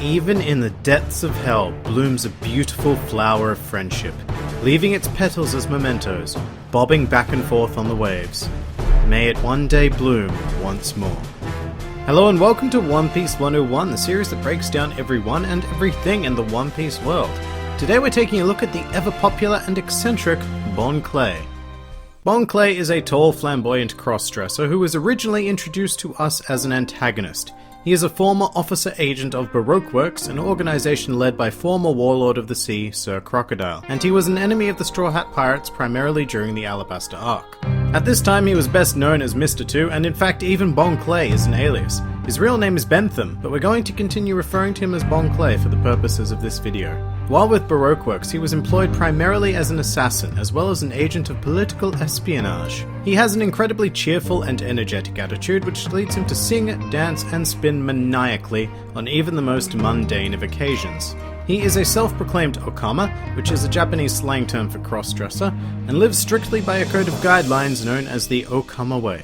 Even in the depths of hell blooms a beautiful flower of friendship, leaving its petals as mementos, bobbing back and forth on the waves. May it one day bloom once more. Hello and welcome to One Piece 101, the series that breaks down everyone and everything in the One Piece world. Today we're taking a look at the ever-popular and eccentric Bon Clay. Bon Clay is a tall, flamboyant cross-dresser who was originally introduced to us as an antagonist. He is a former officer agent of Baroque Works, an organization led by former warlord of the sea, Sir Crocodile, and he was an enemy of the Straw Hat Pirates primarily during the Alabasta arc. At this time he was best known as Mr. 2, and in fact even Bon Clay is an alias. His real name is Bentham, but we're going to continue referring to him as Bon Clay for the purposes of this video. While with Baroque Works, he was employed primarily as an assassin, as well as an agent of political espionage. He has an incredibly cheerful and energetic attitude, which leads him to sing, dance, and spin maniacally on even the most mundane of occasions. He is a self-proclaimed Okama, which is a Japanese slang term for cross-dresser, and lives strictly by a code of guidelines known as the Okama Way.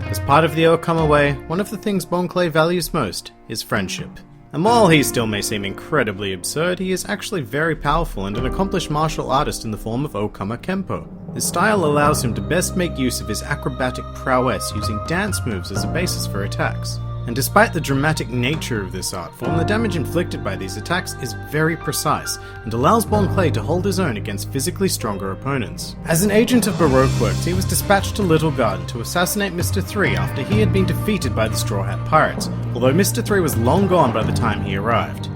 As part of the Okama Way, one of the things Bon Clay values most is friendship. And while he still may seem incredibly absurd, he is actually very powerful and an accomplished martial artist in the form of Okama Kempo. His style allows him to best make use of his acrobatic prowess using dance moves as a basis for attacks. And despite the dramatic nature of this art form, the damage inflicted by these attacks is very precise and allows Bon Clay to hold his own against physically stronger opponents. As an agent of Baroque Works, he was dispatched to Little Garden to assassinate Mr. 3 after he had been defeated by the Straw Hat Pirates, although Mr. 3 was long gone by the time he arrived.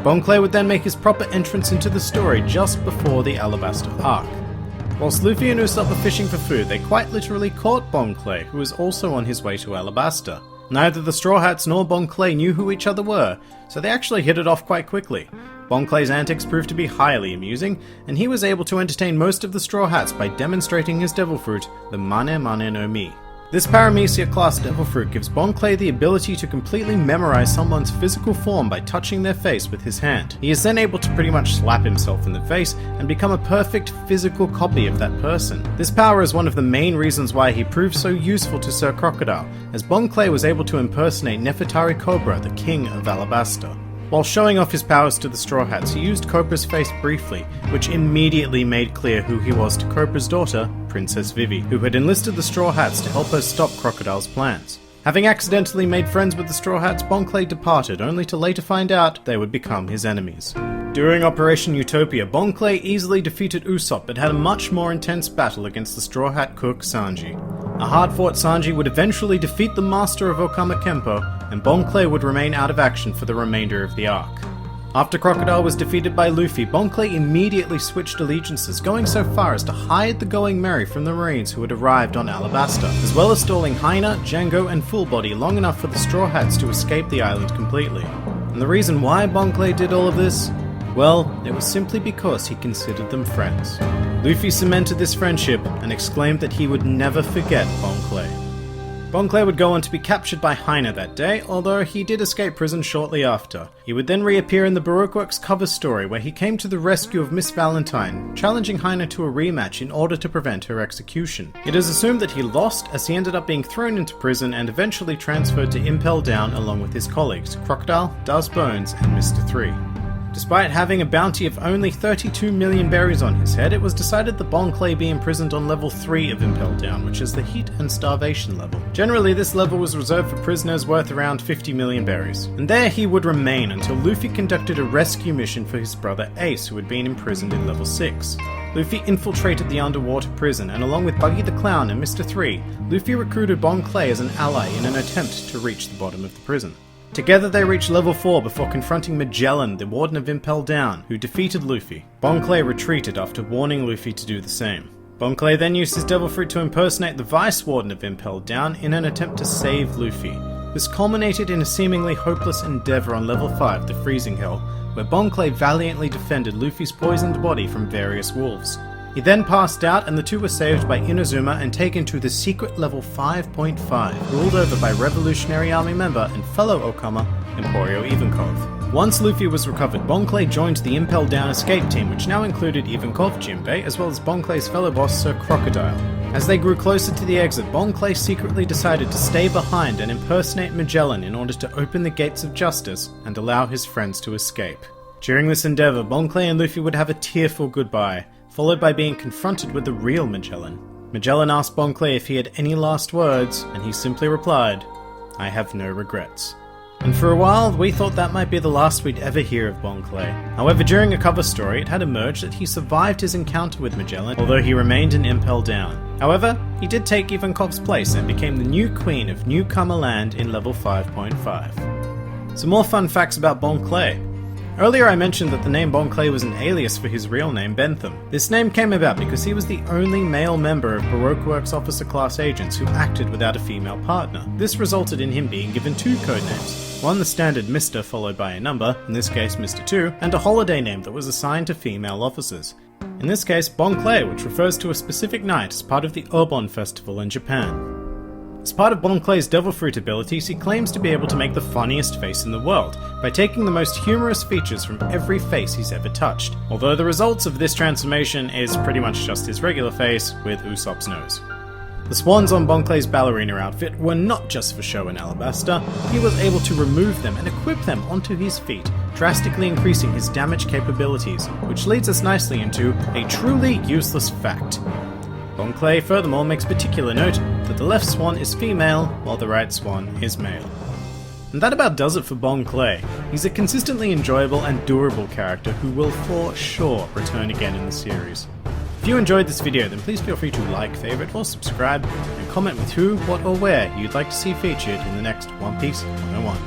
Bon Clay would then make his proper entrance into the story just before the Alabasta arc. Whilst Luffy and Usopp were fishing for food, they quite literally caught Bon Clay, who was also on his way to Alabasta. Neither the Straw Hats nor Bon Clay knew who each other were, so they actually hit it off quite quickly. Bon Clay's antics proved to be highly amusing, and he was able to entertain most of the Straw Hats by demonstrating his devil fruit, the Mane Mane no Mi. This Paramecia class devil fruit gives Bon Clay the ability to completely memorize someone's physical form by touching their face with his hand. He is then able to pretty much slap himself in the face and become a perfect physical copy of that person. This power is one of the main reasons why he proved so useful to Sir Crocodile, as Bon Clay was able to impersonate Nefertari Cobra, the king of Alabasta. While showing off his powers to the Straw Hats, he used Cobra's face briefly, which immediately made clear who he was to Cobra's daughter, Princess Vivi, who had enlisted the Straw Hats to help her stop Crocodile's plans. Having accidentally made friends with the Straw Hats, Bon Clay departed, only to later find out they would become his enemies. During Operation Utopia, Bon Clay easily defeated Usopp, but had a much more intense battle against the Straw Hat cook Sanji. A hard-fought Sanji would eventually defeat the master of Okama Kempo, and Bon Clay would remain out of action for the remainder of the arc. After Crocodile was defeated by Luffy, Bon Clay immediately switched allegiances, going so far as to hide the Going Merry from the Marines who had arrived on Alabasta, as well as stalling Hyena, Django, and Full Body long enough for the Straw Hats to escape the island completely. And the reason why Bon Clay did all of this? Well, it was simply because he considered them friends. Luffy cemented this friendship and exclaimed that he would never forget Bon Clay. Bon Clay would go on to be captured by Hyena that day, although he did escape prison shortly after. He would then reappear in the Baroque Works cover story where he came to the rescue of Miss Valentine, challenging Hyena to a rematch in order to prevent her execution. It is assumed that he lost, as he ended up being thrown into prison and eventually transferred to Impel Down along with his colleagues, Crocodile, Daz Bones, and Mr. 3. Despite having a bounty of only 32 million berries on his head, it was decided that Bon Clay be imprisoned on level 3 of Impel Down, which is the heat and starvation level. Generally, this level was reserved for prisoners worth around 50 million berries, and there he would remain until Luffy conducted a rescue mission for his brother Ace, who had been imprisoned in level 6. Luffy infiltrated the underwater prison, and along with Buggy the Clown and Mr. 3, Luffy recruited Bon Clay as an ally in an attempt to reach the bottom of the prison. Together they reached level 4 before confronting Magellan, the Warden of Impel Down, who defeated Luffy. Bon Clay retreated after warning Luffy to do the same. Bon Clay then used his Devil Fruit to impersonate the Vice Warden of Impel Down in an attempt to save Luffy. This culminated in a seemingly hopeless endeavour on level 5, the Freezing Hell, where Bon Clay valiantly defended Luffy's poisoned body from various wolves. He then passed out and the two were saved by Inazuma and taken to the secret level 5.5, ruled over by Revolutionary Army member and fellow Okama, Emporio Ivankov. Once Luffy was recovered, Bon Clay joined the Impel Down escape team, which now included Ivankov, Jinbei, as well as Bon Clay's fellow boss Sir Crocodile. As they grew closer to the exit, Bon Clay secretly decided to stay behind and impersonate Magellan in order to open the gates of justice and allow his friends to escape. During this endeavor, Bon Clay and Luffy would have a tearful goodbye, followed by being confronted with the real Magellan. Magellan asked Bon Clay if he had any last words, and he simply replied, "I have no regrets." And for a while, we thought that might be the last we'd ever hear of Bon Clay. However, during a cover story, it had emerged that he survived his encounter with Magellan, although he remained in Impel Down. However, he did take Ivankov's place and became the new queen of Newcomer Land in level 5.5. Some more fun facts about Bon Clay. Earlier I mentioned that the name Bon Clay was an alias for his real name, Bentham. This name came about because he was the only male member of Baroque Works officer class agents who acted without a female partner. This resulted in him being given two codenames. One the standard Mr. followed by a number, in this case Mr. 2, and a holiday name that was assigned to female officers. In this case, Bon Clay, which refers to a specific night as part of the Obon Festival in Japan. As part of Bon Clay's Devil Fruit abilities, he claims to be able to make the funniest face in the world, by taking the most humorous features from every face he's ever touched, although the results of this transformation is pretty much just his regular face with Usopp's nose. The swans on Bon Clay's ballerina outfit were not just for show in Alabasta. He was able to remove them and equip them onto his feet, drastically increasing his damage capabilities, which leads us nicely into a truly useless fact. Bon Clay furthermore makes particular note that the left swan is female while the right swan is male. And that about does it for Bon Clay. He's a consistently enjoyable and durable character who will for sure return again in the series. If you enjoyed this video, then please feel free to like, favourite or subscribe, and comment with who, what or where you'd like to see featured in the next One Piece 101.